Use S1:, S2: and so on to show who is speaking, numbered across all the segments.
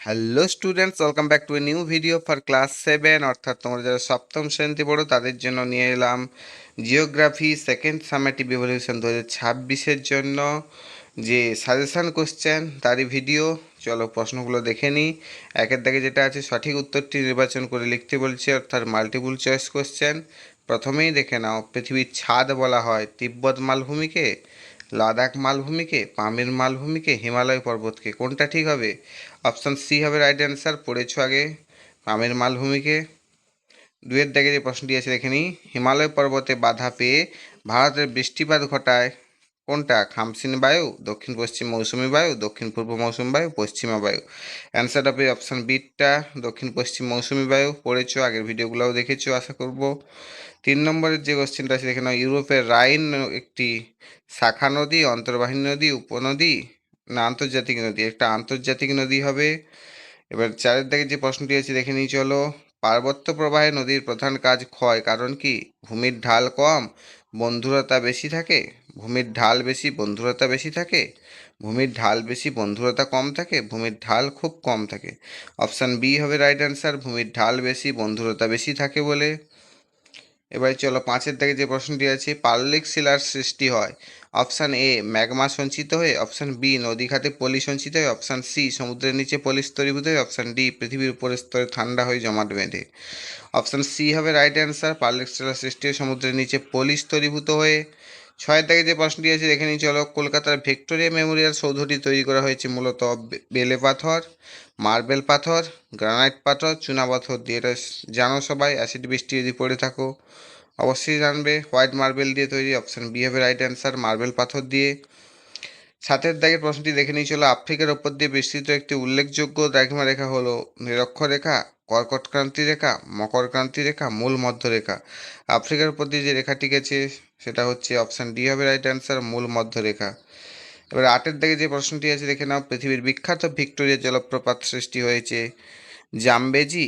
S1: Hello students, welcome back to a new video for class 7। অর্থাৎ তোমরা যারা সপ্তম শ্রেণীতে পড়ো তাদের জন্য নিয়ে এলাম জিওগ্রাফি সেকেন্ড সামেটিভ ইভ্যালুয়েশন 2026-এর জন্য যে সাজেশান কোশ্চেন তারই ভিডিও। চলো প্রশ্নগুলো দেখে নিই। একের দাগে যেটা আছে সঠিক উত্তরটি নির্বাচন করে লিখতে বলছে, অর্থাৎ মাল্টিপল চয়েস কোশ্চেন। প্রথমেই দেখে নাও, পৃথিবীর ছাদ বলা হয় তিব্বত মালভূমিকে, লাদাখ মালভূমিকে, পামির মালভূমিকে, হিমালয় পর্বতকে। কোনটা ঠিক হবে? অপশান সি হবে রাইট অ্যান্সার। পড়েছো আগে পামির মালভূমিকে। দুয়ের দাগে যে প্রশ্নটি আছে দেখে নিই, হিমালয় পর্বতে বাধা পেয়ে ভারতের বৃষ্টিপাত ঘটায় কোনটা? খামসিন বায়ু, দক্ষিণ পশ্চিম মৌসুমি বায়ু, দক্ষিণ পূর্ব মৌসুমি বায়ু, পশ্চিমা বায়ু। অ্যান্সার হবে অপশান বিটা, দক্ষিণ পশ্চিম মৌসুমি বায়ু। পড়েছো, আগের ভিডিওগুলোও দেখেছো আশা করব। 3 নম্বরের যে কোশ্চেনটা আছে দেখে নাও, ইউরোপের রাইন একটি শাখা নদী, অন্তর্বাহিনী নদী, উপনদী না আন্তর্জাতিক নদী? একটা আন্তর্জাতিক নদী হবে। এবার 4-এর দাগে যে প্রশ্নটি আছে দেখে নিই চলো, পার্বত্য প্রবাহে নদীর প্রধান কাজ ক্ষয়, কারণ কি? ভূমির ঢাল কম, বন্ধুরতা বেশি থাকে, ভূমির ঢাল বেশি বন্ধুরতা বেশি থাকে, ভূমির ঢাল বেশি বন্ধুরতা কম থাকে, ভূমির ঢাল খুব কম থাকে। অপশান বি হবে রাইট অ্যান্সার, ভূমির ঢাল বেশি বন্ধুরতা বেশি থাকে বলে। এবারে চলো 5-এর দাগে যে প্রশ্নটি আছে, পাললিক শিলার সৃষ্টি হয় অপশান এ ম্যাগমা সঞ্চিত হয়ে, অপশান বি নদী খাতে পলি সঞ্চিত হয়ে, অপশান সি সমুদ্রের নিচে পলি স্তরীভূত হয়ে, অপশান ডি পৃথিবীর উপরের স্তরে ঠান্ডা হয়ে জমাট বেঁধে। অপশান সি হবে রাইট অ্যান্সার, পাললিক শিলার সৃষ্টি হয় সমুদ্রের নিচে পলি স্তরীভূত হয়ে। 6-এর দাগে যে প্রশ্নটি আছে দেখে নিই চলো, কলকাতার ভিক্টোরিয়া মেমোরিয়াল সৌধটি তৈরি করা হয়েছে মূলত বেলে পাথর, মার্বেল পাথর, গ্রানাইট পাথর, চুনা পাথর দিয়ে। এটা জানো সবাই, অ্যাসিড বৃষ্টি যদি পড়ে থাকো অবশ্যই জানবে। হোয়াইট মার্বেল দিয়ে তৈরি, অপশান বি হবে রাইট অ্যান্সার, মার্বেল পাথর দিয়ে। 7-এর দাগের প্রশ্নটি দেখে নিই চলো, আফ্রিকার ওপর দিয়ে বিস্তৃত একটি উল্লেখযোগ্য দ্রাঘিমা রেখা হলো নিরক্ষরেখা, কর্কট ক্রান্তি রেখা, মকর ক্রান্তি রেখা, মূল মধ্যরেখা। আফ্রিকার উপর দিয়ে যে রেখাটি গেছে সেটা হচ্ছে অপশান ডি হবে রাইট অ্যান্সার, মূল মধ্যরেখা। এবার 8-এর দাগে যে প্রশ্নটি আছে দেখে নাও, পৃথিবীর বিখ্যাত ভিক্টোরিয়া জলপ্রপাত সৃষ্টি হয়েছে জামবেজি,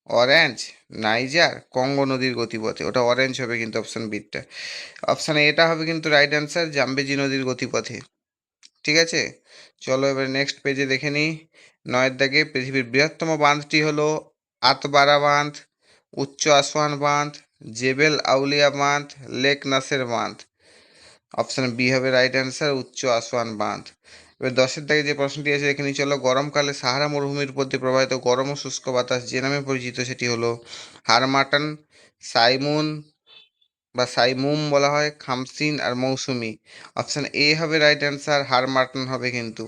S1: অরেঞ্জ, নাইজার, কঙ্গো নদীর গতিপথে। ওটা অরেঞ্জ হবে কিন্তু অপশান বিটা। অপশান এটা হবে কিন্তু রাইট অ্যান্সার, জামবেজি নদীর গতিপথে। ঠিক আছে, চলো এবার নেক্সট পেজে দেখে নিই। 9-এর দাগে, পৃথিবীর বৃহত্তম বাঁধটি হলো আতবারা বাঁধ, উচ্চ আসওয়ান বাঁধ, জেবেল আউলিয়া বাঁধ, লেক নাসের বাঁধ। অপশান বি হবে রাইট অ্যান্সার, উচ্চ আসওয়ান বাঁধ। এবার 10-এর দাগে যে প্রশ্নটি আছে দেখে নিই চলো, গরমকালে সাহারা মরুভূমির উপর দিয়ে প্রবাহিত গরম ও শুষ্ক বাতাস যে নামে পরিচিত সেটি হলো হারমাটান, সাইমুন বা সাইমুম বলা হয়, খামসিন আর মৌসুমি। অপশান এ হবে রাইট অ্যান্সার, হারমাটান হবে কিন্তু।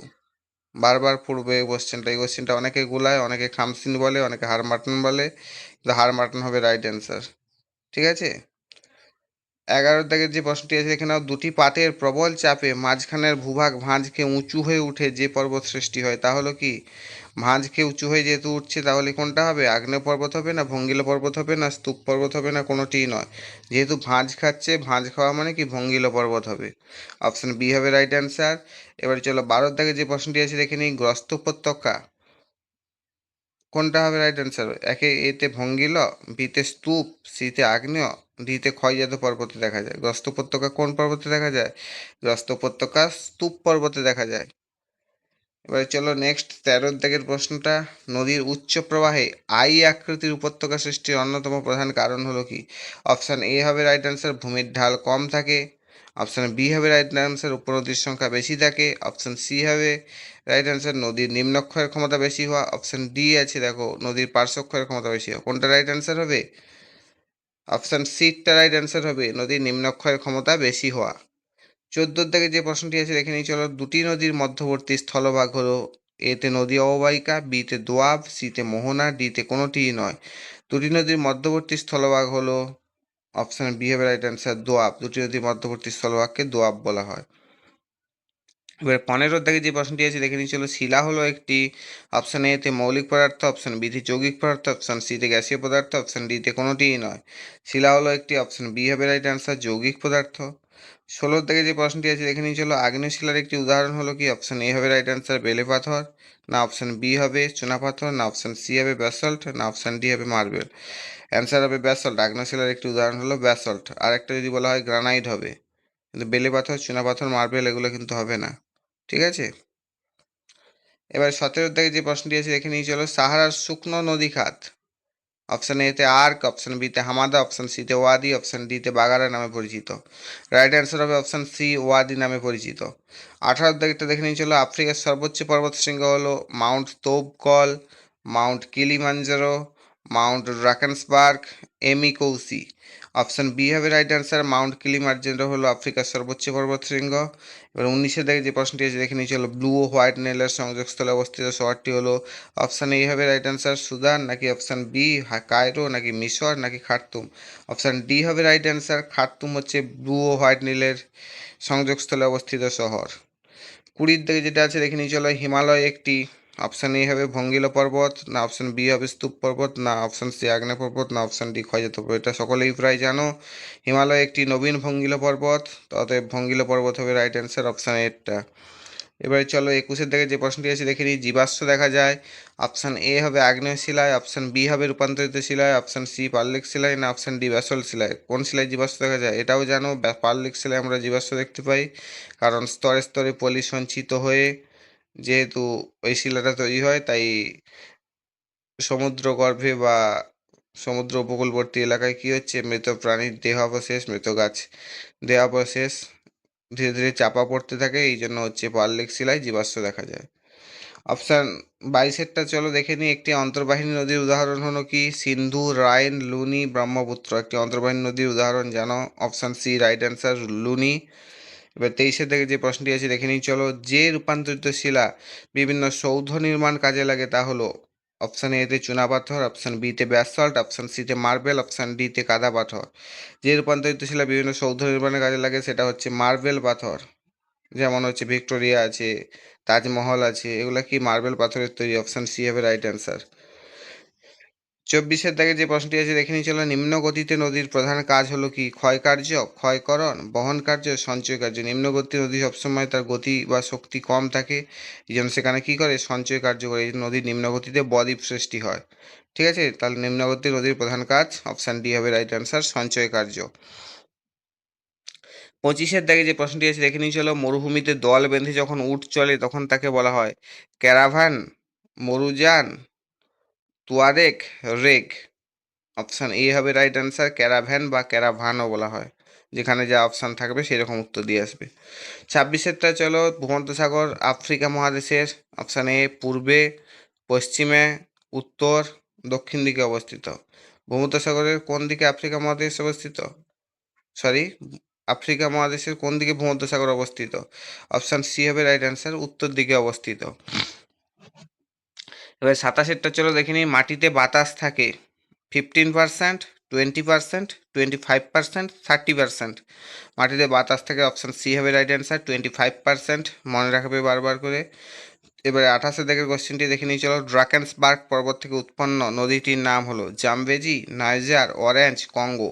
S1: বারবার পড়বে এই কোশ্চেনটা, এই কোশ্চেনটা অনেকে গোলায়, অনেকে খামসিন বলে, অনেকে হারমাটান বলে, কিন্তু হারমাটান হবে রাইট অ্যান্সার। ঠিক আছে, 11-এর দাগের যে প্রশ্নটি আছে এখানে, দুটি পাতের প্রবল চাপে মাঝখানের ভূভাগ ভাঁজকে উঁচু হয়ে উঠে যে পর্বত সৃষ্টি হয় তা হলো কি? ভাঁজকে উঁচু হয়ে যেহেতু উঠছে তাহলে কোনটা হবে? আগ্নেয় পর্বত হবে না ভঙ্গিল পর্বত হবে না স্তূপ পর্বত হবে না কোনোটিই নয়। যেহেতু ভাঁজ খাচ্ছে, ভাঁজ খাওয়া মানে কি ভঙ্গিল পর্বত হবে। অপশান বি হবে রাইট অ্যান্সার। এবার চলো 12-এর দাগে যে প্রশ্নটি আছে দেখে নিই, গ্রস্ত উপত্যকা কোনটা হবে রাইট অ্যান্সার? একে এতে ভঙ্গিল, বিতে স্তূপ, সিতে আগ্নেয়, ডিতে ক্ষয়জাত পর্বতে দেখা যায়। গ্রস্ত উপত্যকা কোন পর্বতে দেখা যায়? গ্রস্ত উপত্যকা স্তূপ পর্বতে দেখা যায়। এবারে চলো নেক্সট 13-এর দাগের প্রশ্নটা, নদীর উচ্চ প্রবাহে আই আকৃতির উপত্যকা সৃষ্টির অন্যতম প্রধান কারণ হলো কি? অপশান এ হবে রাইট অ্যান্সার, ভূমির ঢাল কম থাকে। অপশান বি হবে রাইট অ্যান্সার, উপনদীর সংখ্যা বেশি থাকে। অপশান সি হবে রাইট অ্যান্সার, নদীর নিম্নক্ষয়ের ক্ষমতা বেশি হওয়া। অপশান ডি আছে দেখো, নদীর পার্শ্বক্ষয়ের ক্ষমতা বেশি হওয়া। কোনটা রাইট অ্যান্সার হবে? অপশান সিটা রাইট অ্যান্সার হবে, নদীর নিম্নক্ষয়ের ক্ষমতা বেশি হওয়া। 14-এর দাগে যে প্রশ্নটি আছে দেখে নিই চলো, দুটি নদীর মধ্যবর্তী স্থলভাগ হলো এতে নদী অববাহিকা, বিতে দোয়াব, সিতে মোহনা, ডিতে কোনোটিই নয়। দুটি নদীর মধ্যবর্তী স্থলভাগ হলো অপশান বি হবে রাইট অ্যান্সার, দোয়াব। দুটি নদীর মধ্যবর্তী স্থলভাগকে দোয়াব বলা হয়। এবার 15-এর দাগে যে প্রশ্নটি আছে দেখে নিই চলো, শিলা হলো একটি অপশান এতে মৌলিক পদার্থ, অপশান বিতে যৌগিক পদার্থ, অপশান সিতে গ্যাসীয় পদার্থ, অপশান ডিতে কোনোটিই নয়। শিলা হলো একটি অপশান বি হবে রাইট অ্যান্সার, যৌগিক পদার্থ। 16-র দাগে যে প্রশ্নটি আছে দেখে নিই চলো, আগ্নেয় শিলার একটি উদাহরণ হলো কি? অপশান এ হবে রাইট অ্যান্সার, বেলে পাথর, না অপশান বি হবে চুনা পাথর, না অপশান সি হবে ব্যাসল্ট, না অপশান ডি হবে মার্বেল। অ্যান্সার হবে ব্যাসল্ট। আগ্নেয় শিলার একটি উদাহরণ হলো ব্যাসল্ট। আর একটা যদি বলা হয় গ্রানাইট হবে, কিন্তু বেলে পাথর, চুনা পাথর, মার্বেল এগুলো কিন্তু হবে না। ঠিক আছে, এবার 17 থেকে যে প্রশ্নটি আছে দেখে নিয়ে চলো, সাহারার শুকনো নদী খাত। অপশান এতে আর্ক, অপশান বিতে হামাদা, অপশান সিতে ওয়াদি, অপশান ডিতে বাগারা নামে পরিচিত। রাইট অ্যান্সার হবে অপশান সি, ওয়াদি নামে পরিচিত। 18 তারিখটা দেখে নিয়ে চলো, আফ্রিকার সর্বোচ্চ পর্বত শৃঙ্গ হলো mount Toubkal, mount Kilimanjaro, mount Drakensberg, Emi Koussi. Option B হবে রাইট অ্যান্সার, মাউন্ট কিলিমাঞ্জারো হলো আফ্রিকার সর্বোচ্চ পর্বত শৃঙ্গ। এবার 19 থেকে যে প্রশ্নটি আছে দেখে নিয়ে চলো, ব্লু ও হোয়াইট নীলের সংযোগস্থলে অবস্থিত শহরটি হলো, অপশান এ হবে রাইট অ্যান্সার সুদান, নাকি অপশান বি কায়রো, নাকি মিশর, নাকি খার্তুম। অপশান ডি হবে রাইট অ্যান্সার, খার্তুম হচ্ছে ব্লু ও হোয়াইট নীলের সংযোগস্থলে অবস্থিত শহর। 20 থেকে যেটা আছে দেখে নিয়ে চলো, হিমালয় একটি, অপশান এ হবে ভঙ্গিলা পর্বত, না অপশান বি হবে স্তূপ পর্বত, না অপশান সি আগ্নেয় পর্বত, না অপশান ডি ক্ষয়জাত পর্বত। এটা সকলেই প্রায় জানো, হিমালয় একটি নবীন ভঙ্গিলা পর্বত, অতএব ভঙ্গিলা পর্বত হবে রাইট অ্যান্সার, অপশান এরটা। এবারে চলো 21 থেকে যে প্রশ্নটি আছে দেখে নিই, জীবাশ্ম দেখা যায়। অপশান এ হবে আগ্নেয় শিলায়, অপশান বি হবে রূপান্তরিত শিলায়, অপশান সি পাললিক শিলায়, না অপশান ডি ব্যাসল্ট শিলায়। কোন শিলায় জীবাশ্ম দেখা যায়? এটাও জানো, পাললিক শিলায় আমরা জীবাশ্ম দেখতে পাই, কারণ স্তরে স্তরে পলি সঞ্চিত হয়ে যেহেতু ওই শিলাটা তৈরি হয়, তাই সমুদ্র গর্ভে বা সমুদ্র উপকূলবর্তী এলাকায় কি হচ্ছে, মৃত প্রাণীর দেহাবশেষ, মৃত গাছ দেহাবশেষ ধীরে ধীরে চাপা পড়তে থাকে, এই জন্য হচ্ছে পাললিক শিলায় জীবাশ্ম দেখা যায়। অপশান 22-এরটা চলো দেখে নিই, একটি অন্তর্বাহিনী নদীর উদাহরণ হলো কি? সিন্ধু, রাইন, লুনি, ব্রহ্মপুত্র। একটি অন্তর্বাহিনী নদীর উদাহরণ জানো, option C right answer, Luni. এবার 23 থেকে যে প্রশ্নটি আছে দেখে নিই চলো, যে রূপান্তরিত শিলা বিভিন্ন সৌধ নির্মাণ কাজে লাগে তা হলো, অপশান এতে চুনাপাথর, অপশান বিতে ব্যাসল্ট, অপশান সিতে মার্বেল, অপশান ডিতে কাদা পাথর। যে রূপান্তরিত শিলা বিভিন্ন সৌধ নির্মাণে কাজে লাগে সেটা হচ্ছে মার্বেল পাথর। যেমন হচ্ছে ভিক্টোরিয়া আছে, তাজমহল আছে, এগুলা কি মার্বেল পাথরের তৈরি, অপশান সি হবে রাইট অ্যান্সার। 24 থেকে যে প্রশ্নটি আছে দেখে নিই চলো, নিম্ন গতিতে নদীর প্রধান কাজ হলো কি? ক্ষয়কার্য, ক্ষয়করণ, বহন কার্য, সঞ্চয় কার্য। নিম্ন গতির নদী সবসময় তার গতি বা শক্তি কম থাকে, এই জন্য সেখানে কি করে? সঞ্চয় কার্য করে। এই নদীর নিম্ন গতিতে বদ্বীপ সৃষ্টি হয়। ঠিক আছে, তাহলে নিম্ন গতির নদীর প্রধান কাজ অপশান ডি হবে রাইট অ্যান্সার, সঞ্চয় কার্য। 25 দাগে যে প্রশ্নটি আছে দেখে নিয়ে চলো, মরুভূমিতে দল বেঁধে যখন উট চলে তখন তাকে বলা হয় ক্যারাভান, মরুযান, তুয়ারেগ, রেগ। অপশান এ হবে রাইট অ্যান্সার, ক্যারাভ্যান বা ক্যারাভানও বলা হয়। যেখানে যা অপশান থাকবে সেরকম উত্তর দিয়ে আসবে। 26-এরটা চলো, ভূমধ্যসাগর আফ্রিকা মহাদেশের, অপশান এ পূর্বে, পশ্চিমে, উত্তর, দক্ষিণ দিকে অবস্থিত। ভূমধ্যসাগরের কোন দিকে আফ্রিকা মহাদেশ অবস্থিত? সরি, আফ্রিকা মহাদেশের কোন দিকে ভূমধ্যসাগর অবস্থিত? অপশান সি হবে রাইট অ্যান্সার, উত্তর দিকে অবস্থিত। এবার 27-এরটা চলো দেখে নিই, মাটিতে বাতাস থাকে 15%, 20%, 25%, 30%। মাটিতে বাতাস থাকে, অপশান সি হবে রাইট অ্যান্সার, 25%। মনে রাখবে বারবার করে। এবারে 28 থেকে কোশ্চেনটি দেখে নিয়ে চলো, ড্রাকেন্সবার্গ পর্বত থেকে উৎপন্ন নদীটির নাম হলো জামবেজি, নাইজার, অরেঞ্জ, কঙ্গো।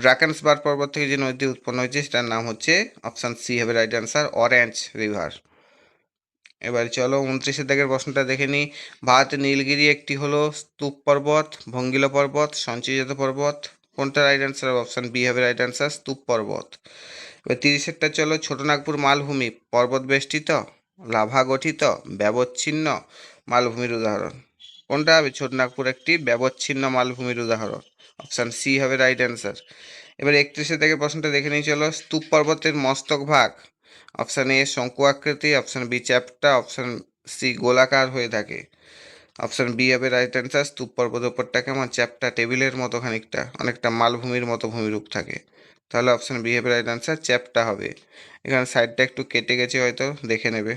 S1: ড্রাকেন্সবার্গ পর্বত থেকে যে নদীটি উৎপন্ন হয়েছে সেটার নাম হচ্ছে, অপশান সি হবে রাইট অ্যান্সার, অরেঞ্জ রিভার। এবার চলো 29 দাগের প্রশ্নটা দেখে নিই, ভারতের নীলগিরি একটি হলো স্তূপ পর্বত, ভঙ্গিলা পর্বত, সঞ্চয়জাত পর্বত। কোনটা রাইট অ্যান্সার? অপশান বি হবে রাইট অ্যান্সার, স্তূপ পর্বত। এবার 30-এরটা চলো, ছোটনাগপুর মালভূমি পর্বত বেষ্টিত, লাভা গঠিত, ব্যবচ্ছিন্ন মালভূমির উদাহরণ। কোনটা হবে? ছোটনাগপুর একটি ব্যবচ্ছিন্ন মালভূমির উদাহরণ, অপশান সি হবে রাইট অ্যান্সার। এবার 31 থেকে প্রশ্নটা দেখে নিই চলো, স্তূপ পর্বতের মস্তক ভাগ, অপশান এ শঙ্কু আকৃতি, অপশান বি চ্যাপ্টা, অপশান সি গোলাকার হয়ে থাকে। অপশান বি হবে রাইট অ্যান্সার, স্তূপ পর্বতের উপরটা কেমন? চ্যাপ্টা, টেবিলের মতো খানিকটা, অনেকটা মালভূমির মতো ভূমিরূপ থাকে। তাহলে অপশান বি হবে রাইট অ্যান্সার, চ্যাপ্টা হবে। এখানে সাইডটা একটু কেটে গেছে, হয়তো দেখে নেবে,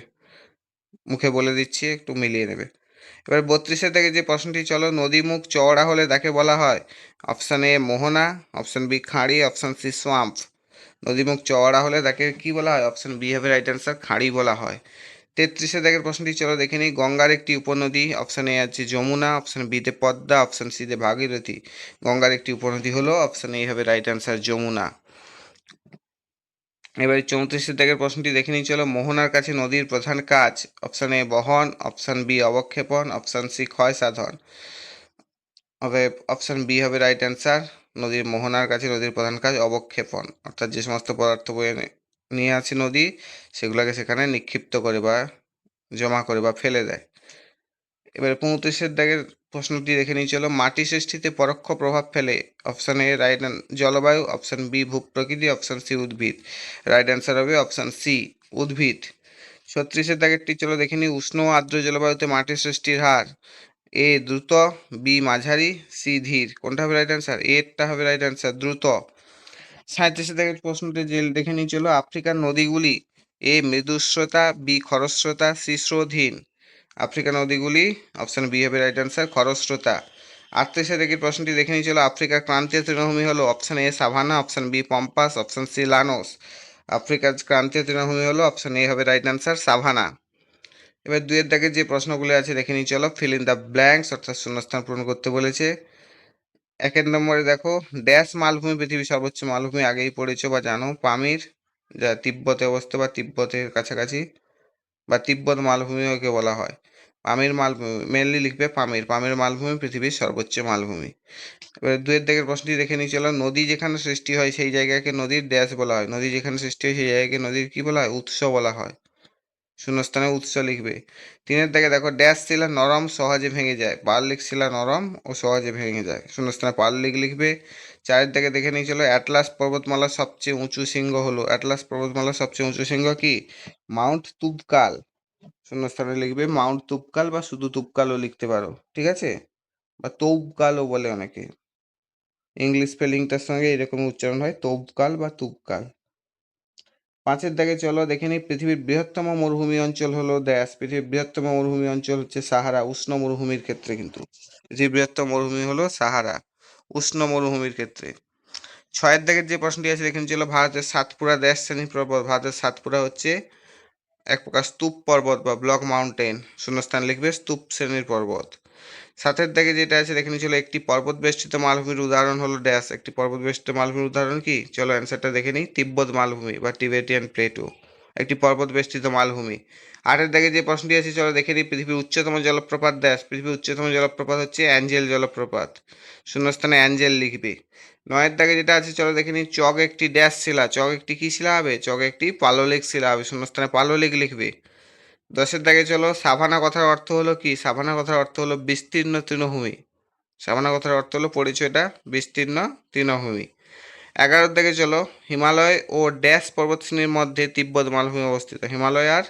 S1: মুখে বলে দিচ্ছি, একটু মিলিয়ে নেবে। এবার 32 থেকে যে প্রশ্নটি চলো, নদী মুখ চওড়া হলে তাকে বলা হয়, অপশান এ মোহনা, অপশান বি খাঁড়ি, অপশান সি সোয়াম্প। নদীমুখ চওড়া হলে তাকে কি বলা হয়? অপশান বি হবে রাইট অ্যান্সার, খাঁড়ি বলা হয়। 33 দাগের প্রশ্নটি চলো দেখে নিই, গঙ্গার একটি উপনদী, অপশান এ আছে যমুনা, অপশান বিতে পদ্মা, অপশান সিতে ভাগীরথী। গঙ্গার একটি উপনদী হলো, অপশান এ হবে রাইট অ্যান্সার, যমুনা। এবারে 34 দাগের প্রশ্নটি দেখে নিই চলো, মোহনার কাছে নদীর প্রধান কাজ, অপশান এ বহন, অপশান বি অবক্ষেপণ, অপশান সি ক্ষয় সাধন। হবে অপশান বি হবে রাইট অ্যান্সার, নদীর মোহনার কাছে নদীর প্রধান কাজ অবক্ষেপণ, অর্থাৎ যে সমস্ত পদার্থ বয়ে নিয়ে আছে নদী, সেগুলোকে সেখানে নিক্ষিপ্ত করে বা জমা করে বা ফেলে দেয়। এবারে 35-এর দাগের প্রশ্নটি দেখে নিই চলো। মাটি সৃষ্টিতে পরোক্ষ প্রভাব ফেলে। অপশান এ জলবায়ু, অপশান বি ভূপ্রকৃতি, অপশান সি উদ্ভিদ। রাইট অ্যান্সার হবে অপশান সি উদ্ভিদ। 36-এর দাগেরটি চলো দেখে নিই। উষ্ণ ও আর্দ্র জলবায়ুতে মাটির সৃষ্টির হার এ দ্রুত, বি মাঝারি, সি ধীর। কোনটা হবে রাইট অ্যান্সার? এরটা হবে রাইট অ্যান্সার, দ্রুত। 37-এর দাগের প্রশ্নটি দেখে নিই চলো। আফ্রিকার নদীগুলি এ মৃদুস্রোতা, বি খরস্রোতা, সি স্রোতহীন। আফ্রিকার নদীগুলি অপশন বি হবে রাইট অ্যান্সার, খরস্রোতা। 38-এর দাগের প্রশ্নটি দেখে নিই চলো। আফ্রিকার ক্রান্তীয় তৃণভূমি হলো option A savanna, option B pampas, option C llanos. আফ্রিকার ক্রান্তীয় তৃণভূমি হলো অপশন এ হবে রাইট অ্যান্সার, সাভানা। এবার 2-এর দাগের যে প্রশ্নগুলো আছে দেখে নিই চলো। ফিল ইন দ্য ব্ল্যাঙ্কস অর্থাৎ শূন্যস্থান পূরণ করতে বলেছে। 1 নম্বরে দেখো, ড্যাশ মালভূমি পৃথিবীর সর্বোচ্চ মালভূমি, আগেই পড়েছো বা জানো, পামির, যা তিব্বতে অবস্থিত বা তিব্বতের কাছাকাছি, বা তিব্বত মালভূমিকে বলা হয়। পামির মালভূমি মেনলি লিখবে পামির। পামির মালভূমি পৃথিবীর সর্বোচ্চ মালভূমি। এবার 2-এর দাগের প্রশ্নটি দেখে নিই চলো। নদী যেখানে সৃষ্টি হয় সেই জায়গাকে নদীর ড্যাশ বলা হয়। নদী যেখানে সৃষ্টি হয় সেই জায়গাকে নদীর কি বলা হয়? উৎস বলা হয়। শূন্যস্থানে উৎস লিখবে। 3-এর দাগে দেখো, ড্যাশ শিলা নরম, সহজে ভেঙে যায়। পাললিক শিলা নরম ও সহজে ভেঙে যায়। শূন্যস্থানে পাললিক লিখবে। 4-এর দাগে দেখে নিই চলো। অ্যাটলাস পর্বতমালার সবচেয়ে উঁচু শৃঙ্গ হলো। অ্যাটলাস পর্বতমালার সবচেয়ে উঁচু শৃঙ্গ কি? মাউন্ট তুবকাল। শূন্যস্থানে লিখবে মাউন্ট তুবকাল, বা শুধু তুবকালও লিখতে পারো, ঠিক আছে, বা তৌবকালও বলে অনেকে। ইংলিশ স্পেলিংটার সঙ্গে এরকম উচ্চারণ হয়, তৌবকাল বা তুবকাল। 5-এর দাগে চলো দেখে নিই। পৃথিবীর বৃহত্তম মরুভূমি অঞ্চল হলো ড্যাশ। পৃথিবীর বৃহত্তম মরুভূমি অঞ্চল হচ্ছে সাহারা, উষ্ণ মরুভূমির ক্ষেত্রে কিন্তু। পৃথিবীর বৃহত্তম মরুভূমি হলো সাহারা, উষ্ণ মরুভূমির ক্ষেত্রে। 6-এর দাগের যে প্রশ্নটি আছে দেখে নিই চলো। ভারতের সাতপুরা ড্যাশ শ্রেণী পর্বত। ভারতের সাতপুরা হচ্ছে এক প্রকার স্তূপ পর্বত বা ব্লক মাউন্টেন। শূন্যস্থান লিখবে স্তূপ শ্রেণীর পর্বত। 7-এর দাগে যেটা আছে দেখে নিই চলো। একটি পর্বত বেষ্টিত মালভূমির উদাহরণ হলো ড্যাশ। একটি পর্বত বেষ্টিত মালভূমির উদাহরণ কি? চলো অ্যান্সারটা দেখে নিই। তিব্বত মালভূমি বা টিবেটিয়ান প্লেটো একটি পর্বত বেষ্টিত মালভূমি। 8-এর দাগে যে প্রশ্নটি আছে চলো দেখে নিই। পৃথিবীর উচ্চতম জলপ্রপাত ড্যাশ। পৃথিবীর উচ্চতম জলপ্রপাত হচ্ছে অ্যাঞ্জেল জলপ্রপাত। শূন্যস্থানে অ্যাঞ্জেল লিখবে। 9-এর দাগে যেটা আছে চলো দেখে নিই। চক একটি ড্যাশ শিলা। চক একটি কি শিলা হবে? চক একটি পাললিক শিলা হবে। শূন্যস্থানে পাললিক লিখবে। 10-এর দাগে চলো। সাভানা কথার অর্থ হলো কি? সাভানা কথার অর্থ হলো বিস্তীর্ণ তৃণভূমি। সাভানা কথার অর্থ হলো, পড়েছো এটা, বিস্তীর্ণ তৃণভূমি। 11-এর দাগে চলো। হিমালয় ও ড্যাশ পর্বতশ্রেণীর মধ্যে তিব্বত মালভূমি অবস্থিত। হিমালয় আর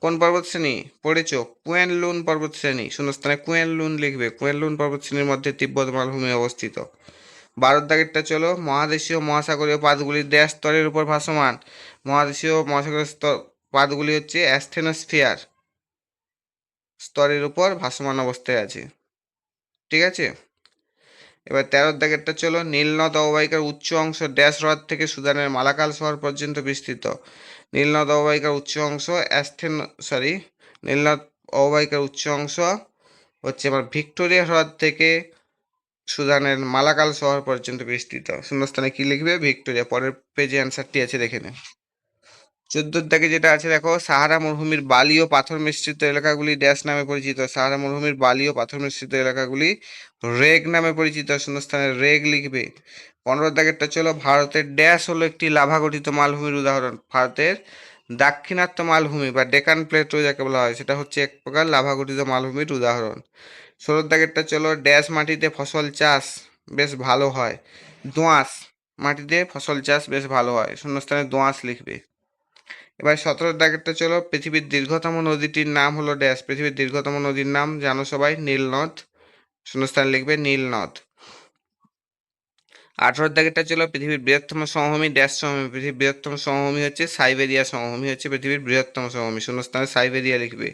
S1: কোন পর্বতশ্রেণী? পড়েছো, কুয়েনলুন পর্বতশ্রেণী। শূন্যস্থানে কুয়েনলুন লিখবে। কুয়েনলুন পর্বতশ্রেণীর মধ্যে তিব্বত মালভূমি অবস্থিত। 12-এর দাগেরটা চলো। মহাদেশীয় মহাসাগরীয় পাতগুলির ড্যাশ স্তরের উপর ভাসমান। মহাদেশীয় মহাসাগরীয় পাতগুলি হচ্ছে অ্যাস্থেনোস্ফিয়ার স্তরের উপর ভাসমান অবস্থায় আছে, ঠিক আছে। এবার 13-এর দাগেরটা চলো। নীলনদ অববাহিকার উচ্চ অংশ ড্যাশ হ্রদ থেকে সুদানের মালাকাল শহর পর্যন্ত বিস্তৃত। নীলনদ অববাহিকার উচ্চ অংশ নীলনদ অববাহিকার উচ্চ অংশ হচ্ছে আমার ভিক্টোরিয়া হ্রদ থেকে সুদানের মালাকাল শহর পর্যন্ত বিস্তৃত। শূন্যস্থানে কি লিখবে? ভিক্টোরিয়া। পরের পেজে অ্যান্সারটি আছে দেখে নেন। 14-এর দাগে যেটা আছে দেখো। সাহারা মরুভূমির বালি ও পাথর মিশ্রিত এলাকাগুলি ড্যাশ নামে পরিচিত। সাহারা মরুভূমির বালি ও পাথর মিশ্রিত এলাকাগুলি রেগ নামে পরিচিত। শূন্যস্থানে রেগ লিখবে। 15-এর দাগেরটা চলো। ভারতের ড্যাশ হলো একটি লাভা গঠিত মালভূমির উদাহরণ। ভারতের দাক্ষিণাত্য মালভূমি বা ডেকান প্লেটো যাকে বলা হয়, সেটা হচ্ছে এক প্রকার লাভা গঠিত মালভূমির উদাহরণ। 16-এর দাগেরটা চলো। ড্যাশ মাটিতে ফসল চাষ বেশ ভালো হয়। দোআঁশ মাটিতে ফসল চাষ বেশ ভালো হয়। শূন্যস্থানে দোআঁশ লিখবে। এবার 17-এর দাগেরটা চলো। পৃথিবীর দীর্ঘতম নদীটির নাম হলো ড্যাশ। পৃথিবীর দীর্ঘতম নদীর নাম জানো সবাই, নীলনদ। শূন্যস্থান লিখবে নীলনদ। 18-এর দাগেরটা চলো। পৃথিবীর বৃহত্তম সমভূমি ড্যাশ সমভূমি। পৃথিবীর বৃহত্তম সমভূমি হচ্ছে সাইবেরিয়া সমভূমি, হচ্ছে পৃথিবীর বৃহত্তম সমভূমি। শূন্যস্থানে সাইবেরিয়া লিখবে।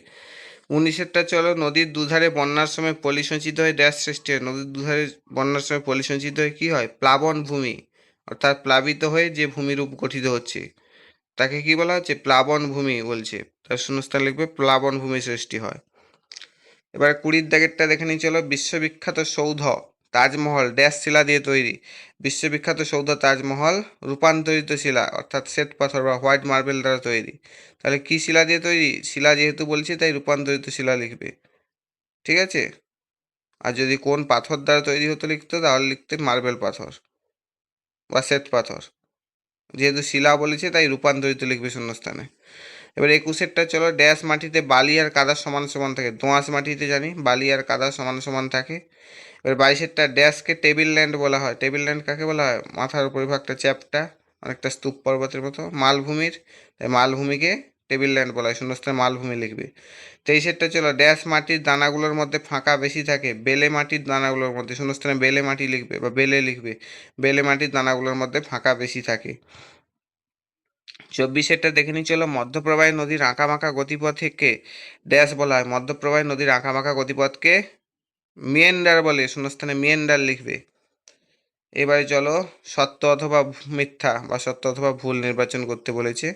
S1: 19-এরটা চলো। নদীর দুধারে বন্যার সময় পলি সঞ্চিত হয়ে ড্যাশ সৃষ্টি হয়। নদীর দুধারে বন্যার সময় পলি সঞ্চিত হয়ে কি হয়? প্লাবন ভূমি, অর্থাৎ প্লাবিত হয়ে যে ভূমিরূপ গঠিত হচ্ছে তাকে কি বলা হচ্ছে? প্লাবন ভূমি বলছে। তার শূন্যস্থান লিখবে প্লাবন ভূমি সৃষ্টি হয়। এবার 20-এর দাগেরটা দেখে নিই চলো। বিশ্ববিখ্যাত সৌধ তাজমহল ড্যাশ শিলা দিয়ে তৈরি। বিশ্ববিখ্যাত সৌধ তাজমহল রূপান্তরিত শিলা অর্থাৎ শ্বেত পাথর বা হোয়াইট মার্বেল দ্বারা তৈরি। তাহলে কি শিলা দিয়ে তৈরি? শিলা যেহেতু বলছি তাই রূপান্তরিত শিলা লিখবে, ঠিক আছে। আর যদি কোন পাথর দ্বারা তৈরি হতো লিখতো, তাহলে লিখতে মার্বেল পাথর বা শ্বেত পাথর। যেহেতু শিলা বলেছে তাই রূপান্তরিত লিখবে শূন্যস্থানে। এবার 21-এরটা চলো, ড্যাশ মাটিতে বালি আর কাদা সমান সমান থাকে। দোআঁশ মাটিতে জানি বালি আর কাদা সমান সমান থাকে। এবার 22-এরটা, ড্যাশকে টেবিল ল্যান্ড বলা হয়। টেবিল ল্যান্ড কাকে বলা হয়? মাথার উপরিভাগটা চ্যাপ্টা, অনেকটা স্তূপ পর্বতের মতো, মালভূমির, তাই মালভূমিকে টেবিল ল্যান্ড বলা হয়। শূন্যস্থানে মালভূমি লিখবে। 23-এরটা চলো, ড্যাশ মাটির দানাগুলোর মধ্যে ফাঁকা বেশি থাকে। বেলে মাটির দানাগুলোর মধ্যে, শূন্যস্থানে বেলে মাটি লিখবে বা বেলে লিখবে। বেলে মাটির দানাগুলোর মধ্যে ফাঁকা বেশি থাকে। 24-এরটা দেখে নিই চলো, মধ্যপ্রবাহী নদীর আঁকাবাঁকা গতিপথকে ড্যাশ বলা হয়। মধ্যপ্রবাহী নদীর আঁকাবাঁকা গতিপথকে মিয়েন্ডার বলে। শূন্যস্থানে মিয়েন্ডার লিখবে। এবারে চলো, সত্য অথবা মিথ্যা বা সত্য অথবা ভুল নির্বাচন করতে বলেছে।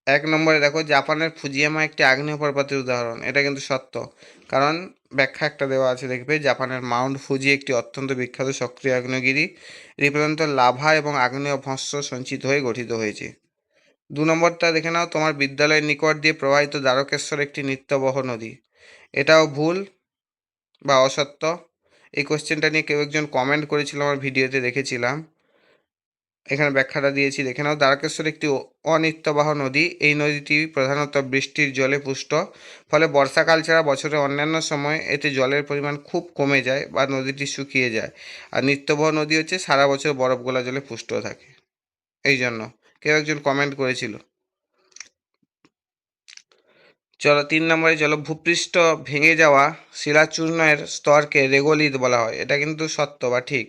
S1: 1 নম্বরে দেখো, জাপানের ফুজিয়ামা একটি আগ্নেয় পর্বতের উদাহরণ। এটা কিন্তু সত্য, কারণ ব্যাখ্যা একটা দেওয়া আছে, দেখবে জাপানের মাউন্ট ফুজি একটি অত্যন্ত বিখ্যাত সক্রিয় আগ্নেয়গিরি। এটি প্রধানত লাভা এবং আগ্নেয় ভস্ম সঞ্চিত হয়ে গঠিত হয়েছে। 2 নম্বরটা দেখে নাও, তোমার বিদ্যালয়ের নিকট দিয়ে প্রবাহিত দ্বারকেশ্বর একটি নিত্যবহ নদী। এটাও ভুল বা অসত্য। এই কোশ্চেনটা নিয়ে কেউ একজন কমেন্ট করেছিল, আমার ভিডিওতে দেখেছিলাম। এখানে ব্যাখ্যাটা দিয়েছি, দেখে নাও। দ্বারকেশ্বর একটি অনিত্যবাহ নদী। এই নদীটি প্রধানত বৃষ্টির জলে পুষ্ট, ফলে বর্ষাকাল ছাড়া বছরের অন্যান্য সময় এতে জলের পরিমাণ খুব কমে যায় বা নদীটি শুকিয়ে যায়। আর নিত্যবাহ নদী হচ্ছে সারা বছর বরফ গলা জলে পুষ্ট থাকে। এই জন্য কেউ একজন কমেন্ট করেছিল। চলো 3 নম্বরে চলো, ভূপৃষ্ঠ ভেঙে যাওয়া শিলাচূর্ণের স্তরকে রেগোলিথ বলা হয়। এটা কিন্তু সত্য বা ঠিক।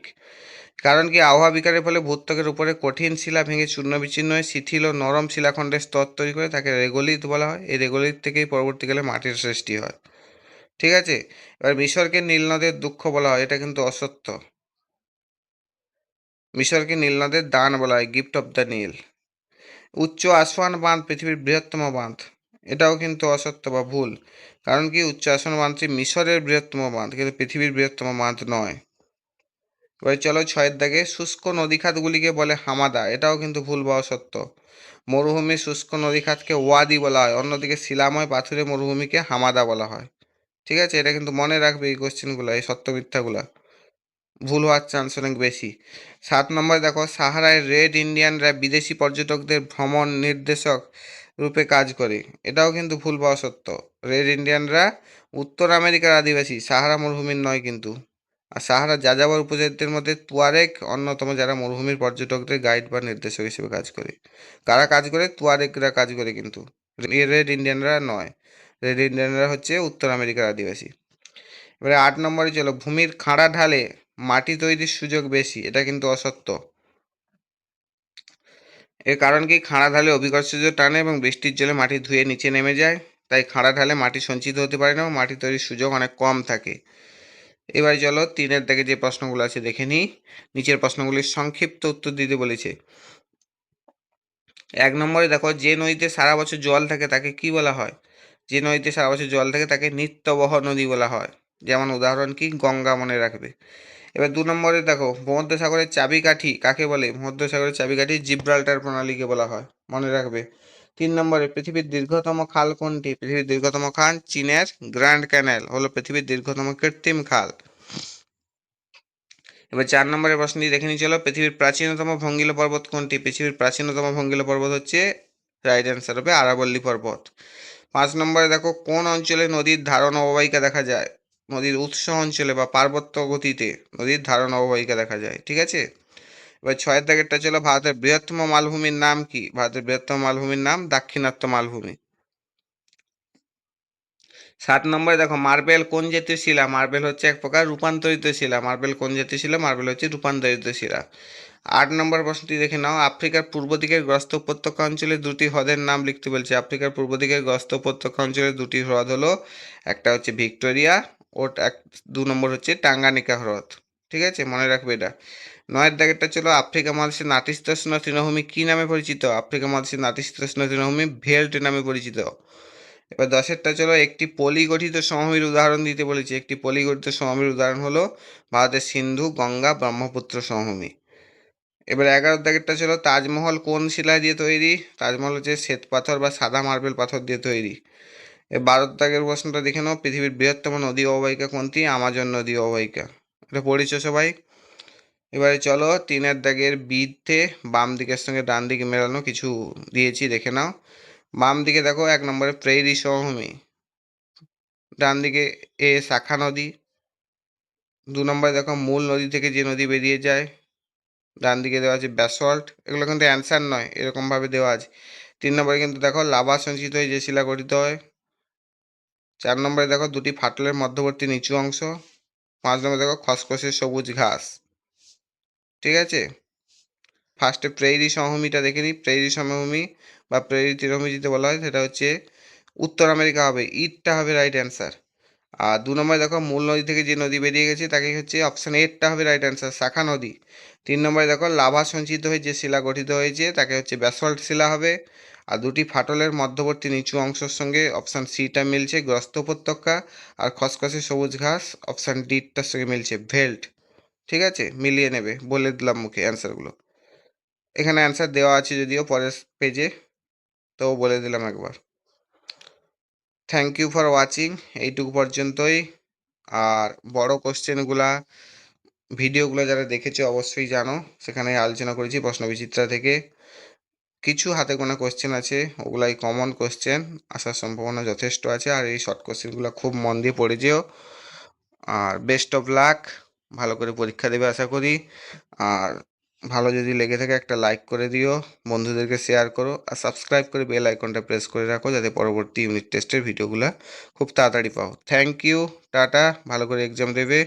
S1: কারণ কি, আবহাওয়া বিকারের ফলে ভূত্বকের উপরে কঠিন শিলা ভেঙে চূর্ণ বিচ্ছিন্ন হয়ে শিথিল ও নরম শিলাখণ্ডের স্তর তৈরি করে, তাকে রেগোলিথ বলা হয়। এই রেগোলিথ থেকেই পরবর্তীকালে মাটির সৃষ্টি হয়। ঠিক আছে। এবার মিশরকে নীলনদের দুঃখ বলা হয়। এটা কিন্তু অসত্য। মিশরকে নীলনদের দান বলা হয়, গিফট অফ দ্য নীল। উচ্চ আসওয়ান বাঁধ পৃথিবীর বৃহত্তম বাঁধ। এটাও কিন্তু অসত্য বা ভুল। কারণ কি, উচ্চ আসওয়ান বাঁধটি মিশরের বৃহত্তম বাঁধ, কিন্তু পৃথিবীর বৃহত্তম বাঁধ নয়। এবার চলো 6-এর দাগে, শুষ্ক নদীখাতগুলিকে বলে হামাদা। এটাও কিন্তু ভুল বা অসত্য। মরুভূমির শুষ্ক নদীখাতকে ওয়াদি বলা হয়, অন্যদিকে শিলাময় পাথুরে মরুভূমিকে হামাদা বলা হয়। ঠিক আছে, এটা কিন্তু মনে রাখবে এই কোশ্চেনগুলো, এই সত্য মিথ্যাগুলা। ভুল হওয়ার চান্স অনেক বেশি। 7 নম্বরে দেখো, সাহারায় রেড ইন্ডিয়ানরা বিদেশি পর্যটকদের ভ্রমণ নির্দেশক রূপে কাজ করে। এটাও কিন্তু ভুল বা অসত্য। রেড ইন্ডিয়ানরা উত্তর আমেরিকার আদিবাসী, সাহারা মরুভূমির নয় কিন্তু। আর সাহারা যাযাবর উপজাতিদের মধ্যে তুয়ারেগ অন্যতম, যারা মরুভূমির পর্যটকদের গাইড বা নির্দেশক হিসেবে কাজ করে। কারা কাজ করে? তুয়ারেগরা কাজ করে, কিন্তু রেড ইন্ডিয়ানরা নয়। রেড ইন্ডিয়ানরা হচ্ছে উত্তর আমেরিকার আদিবাসী। এবারে 8 নম্বরে চলো, ভূমির খাড়া ঢালে মাটি তৈরির সুযোগ বেশি। এটা কিন্তু অসত্য। এর কারণ কি, খাড়া ঢালে অভিকর্ষজ টানে এবং বৃষ্টির জলে মাটি ধুয়ে নিচে নেমে যায়। তাই খাড়া ঢালে মাটি সঞ্চিত হতে পারে না এবং মাটি তৈরির সুযোগ অনেক কম থাকে। এবারে চলো 3-এর দাগে যে প্রশ্নগুলো আছে দেখে নিই। নিচের প্রশ্নগুলির সংক্ষিপ্ত উত্তর দিতে বলেছে। 1 নম্বরে দেখো, যে নদীতে সারা বছর জল থাকে তাকে কি বলা হয়? যে নদীতে সারা বছর জল থাকে তাকে নিত্যবহ নদী বলা হয়। যেমন উদাহরণ কি, গঙ্গা, মনে রাখবে। এবার 2 নম্বরে দেখো, ভূমধ্যসাগরের চাবিকাঠি কাকে বলে? ভূমধ্যসাগরের চাবিকাঠি জিব্রাল্টার প্রণালীকে বলা হয়, মনে রাখবে। 3 নম্বরে, পৃথিবীর দীর্ঘতম খাল কোনটি? পৃথিবীর দীর্ঘতম খাল চীনের গ্র্যান্ড ক্যানেল হলো পৃথিবীর দীর্ঘতম কৃত্রিম খাল। এবার 4 নম্বরের প্রশ্নটি দেখে নিই চলো, পৃথিবীর প্রাচীনতম ভঙ্গিল পর্বত কোনটি? পৃথিবীর প্রাচীনতম ভঙ্গিল পর্বত হচ্ছে, রাইট অ্যান্সার হবে আরাবল্লী পর্বত। 5 নম্বরে দেখো, কোন অঞ্চলে নদীর ধারণ অববাহিকা দেখা যায়? নদীর উৎস অঞ্চলে বা পার্বত্য গতিতে নদীর ধারণ অববাহিকা দেখা যায়। ঠিক আছে। এবার 6-এর দাগেরটা চলো, ভারতের বৃহত্তম মালভূমির নাম কি? ভারতের বৃহত্তম মালভূমির নাম দাক্ষিণাত্য মালভূমি। 7 নম্বরে দেখো, মার্বেল কোন জাতীয় শিলা? মার্বেল হচ্ছে এক প্রকার রূপান্তরিত শিলা। মার্বেল কোন জাতীয় শিলা? মার্বেল হচ্ছে রূপান্তরিত শিলা। 8 নম্বর প্রশ্নটি দেখে নাও, আফ্রিকার পূর্ব দিকের গ্রস্ত উপত্যকা অঞ্চলে দুটি হ্রদের নাম লিখতে বলছে। আফ্রিকার পূর্ব দিকের গ্রস্ত উপত্যকা অঞ্চলে দুটি হ্রদ হলো, একটা হচ্ছে ভিক্টোরিয়া ও 2 নম্বর হচ্ছে টাঙ্গানিকা হ্রদ। ঠিক আছে, মনে রাখবে এটা। 9-এর দাগেরটা চলো, আফ্রিকা মহাদেশের নাতিশীতোষ্ণ তৃণভূমি কি নামে পরিচিত? আফ্রিকা মহাদেশের নাতিশীতোষ্ণ তৃণভূমি ভেল্ট নামে পরিচিত। এবার 10-এরটা চলো, একটি পলি গঠিত সমভূমির উদাহরণ দিতে বলেছি। একটি পলি গঠিত সমভূমির উদাহরণ হলো ভারতের সিন্ধু গঙ্গা ব্রহ্মপুত্র সমভূমি। এবার 11-এর দাগেরটা চলো, তাজমহল কোন শিলা দিয়ে তৈরি? তাজমহল হচ্ছে শ্বেত পাথর বা সাদা মার্বেল পাথর দিয়ে তৈরি। 12-এর দাগের প্রশ্নটা দেখে নাও, পৃথিবীর বৃহত্তম নদী অববাহিকা কোনটি? আমাজন নদী অববাহিকা। এটা পড়েছো সবাই। এবারে চলো 3-এর দাগের বিতে বাম দিকের সঙ্গে ডান দিকে মেলানো কিছু দিয়েছি, দেখে নাও। বাম দিকে দেখো 1 নম্বরে প্রেইরি সমভূমি, ডান দিকে শাখা নদী। 2 নম্বরে দেখো মূল নদী থেকে যে নদী বেরিয়ে যায়, ডান দিকে দেওয়া আছে ব্যাসল্ট। এগুলো কিন্তু অ্যান্সার নয়, এরকমভাবে দেওয়া আছে। 3 নম্বরে কিন্তু দেখো লাভা সঞ্চিত হয়ে যে শিলা গঠিত হয়। 4 নম্বরে দেখো দুটি ফাটলের মধ্যবর্তী নিচু অংশ। 5 নম্বরে দেখো খসখসে সবুজ ঘাস। ঠিক আছে, ফার্স্টে প্রেইরি সমভূমিটা দেখে নিই। প্রেইরি সমভূমি বা প্রেইরি তৃণভূমি যেটা বলা হয় সেটা হচ্ছে উত্তর আমেরিকা হবে, ইটটা হবে রাইট অ্যান্সার। আর 2 নম্বরে দেখো মূল নদী থেকে যে নদী বেরিয়ে গেছে তাকে হচ্ছে অপশান এরটা হবে রাইট অ্যান্সার, শাখা নদী। 3 নম্বরে দেখো লাভা সঞ্চিত হয়ে যে শিলা গঠিত হয়েছে তাকে হচ্ছে ব্যাসল্ট শিলা হবে। আর দুটি ফাটলের মধ্যবর্তী নিচু অংশের সঙ্গে অপশান সিটা মিলছে, গ্রস্ত উপত্যকা। আর খসখসে সবুজ ঘাস অপশান ডিটার সঙ্গে মিলছে, ভেল্ট। ঠিক আছে, মিলিয়ে নেবে, বলে দিলাম মুখে অ্যান্সারগুলো। এখানে অ্যান্সার দেওয়া আছে যদিও পরের পেজে, তো বলে দিলাম একবার। থ্যাংক ইউ ফর ওয়াচিং, এইটুকু পর্যন্তই। আর বড় কোশ্চেনগুলা ভিডিওগুলো যারা দেখেছো অবশ্যই জানো, সেখানে আলোচনা করেছি প্রশ্নবিচিত্রা থেকে। কিছু হাতে গোনা কোশ্চেন আছে, ওগুলাই কমন কোশ্চেন, আসার সম্ভাবনা যথেষ্ট আছে। আর এই শর্ট কোশ্চেনগুলো খুব মন দিয়ে পড়ে যেও। আর বেস্ট অফ লাক, ভালো করে পরীক্ষা দেবে আশা করি। আর ভালো যদি লেগে থাকে একটা লাইক করে দিও, বন্ধুদেরকে শেয়ার করো, আর সাবস্ক্রাইব করে বেল আইকনটা প্রেস করে রাখো যাতে পরবর্তী ইউনিট টেস্টের ভিডিওগুলো খুব তাড়াতাড়ি পাও। থ্যাংক ইউ, টাটা, ভালো করে এক্সাম দেবে।